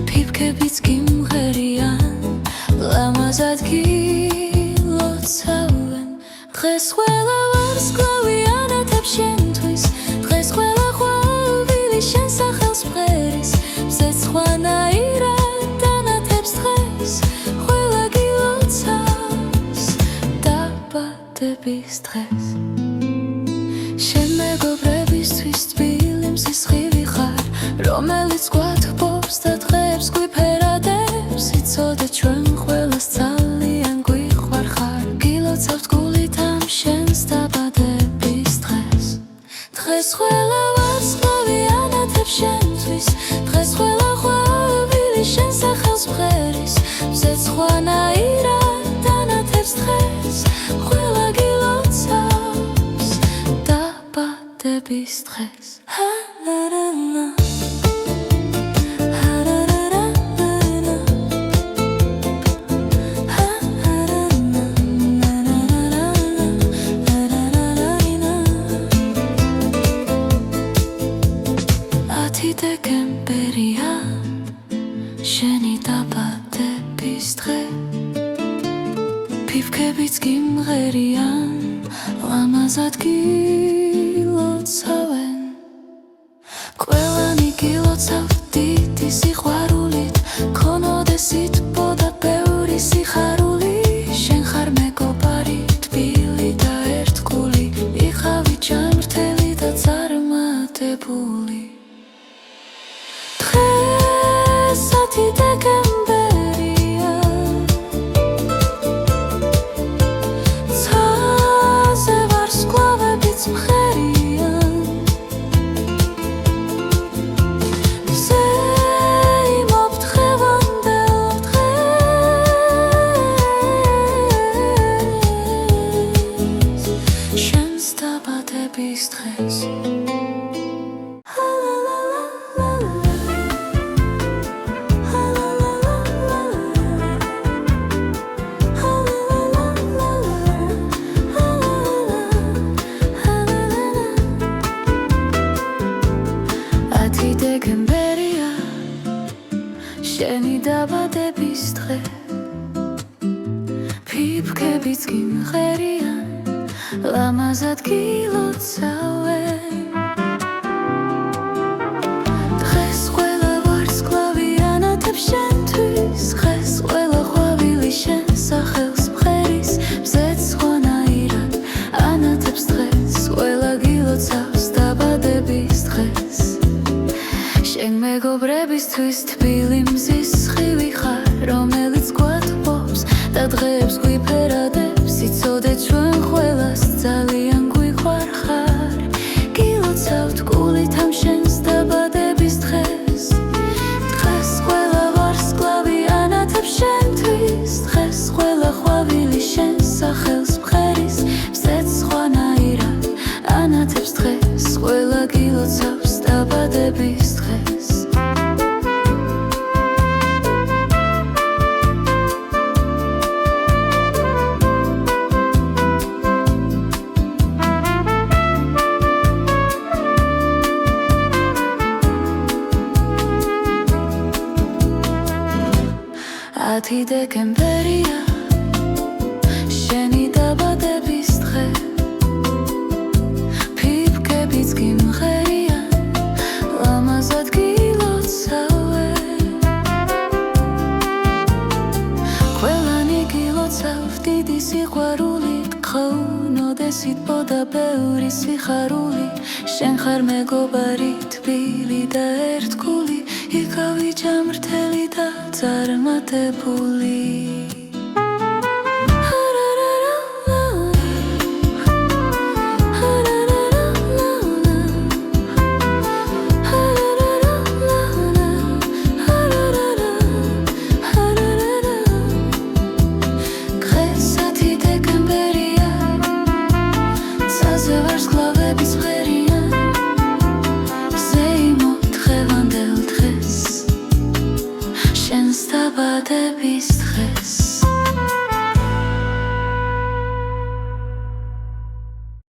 ფიფქებიც გიმღერიან ლამაზად გილოცავენ დღეს ყველა ვარსკვლავიანათებ შენთვის დღეს ყველა ყვავილი შენ სახელს მღერის მზეც ხვანაირად ანათებს დღეს ყველა გილოცავს დაბადების დღეს შენ მეგობრებისთვის თბილი მსისხლი ხარ რომელიც გვათბობს და დღეებს გვიფერადებს იცოდე ჩვენ ყველას ძალიან გვიყვარხარ გილოცავთ გულით ამ შენს დაბადების დღეს დღეს ყველა ვარსკვლავიანათებ შენთვის დღეს ყველა ყვავილი შენ სახელს მღერის მზეც ხვანაირად ანათებს დღეს ყველა გილოცავს დაბადების დღეს დეკემბერია შენი დაბადების დღე ფიფქებიც გიმღერიან ლამაზად გილოცავენ ყველანი გილოცავთ დიდი სიყვარულით ქონოდეს ითბო და ბევრი სიხარული შენ ხარ მეგობარი თბილი და ერთგული იყავი ჯანმრთელი და წარმატებული დეკემბერია ცაზე ვარსკვლავებიც მღერიან ზეიმობ დღევანდელ დღეს შენს დაბადების დღეს დეკემბერია შენი დაბადების დღე ფიფქებიც გიმღერიან ლამაზად გილოცავენ დღეს ყველა ვარსკვლავიანათებ შენთვის დღეს ყველა ყვავილი შენ სახელს მღერის მზეც ხვანაირად ანათებს დღეს ყველა გილოცავს დაბადების დღეს შენ მეგობრებისთვის თბილი მსისხლი ხარ რომელიც გვათბობს და დღეებს გვიფერადებს იცოდე ჩვენ ყველას ძალიან გვიყვარხარ გილოცავთ გულით ამ შენს დაბადების დღეს დღეს ყველა ვარსკვლავიანათებ შენთვის დღეს ყველა ყვავილი შენ სახელს მღერის მზეც ხვანაირად ანათებს დღეს ყველა გილოცავს დაბადების დღეს დეკემბერია შენი დაბადების დღე ფიფქებიც გიმღერიან ლამაზად გილოცავენ ყველანი გილოცავთ დიდი სიყვარულით ქონოდეს ითბო და ბევრი სიხარული შენ ხარ მეგობარი თბილი და ერთგული იყავი ჯანმრთელი და წარმატებული დაბადების დღეს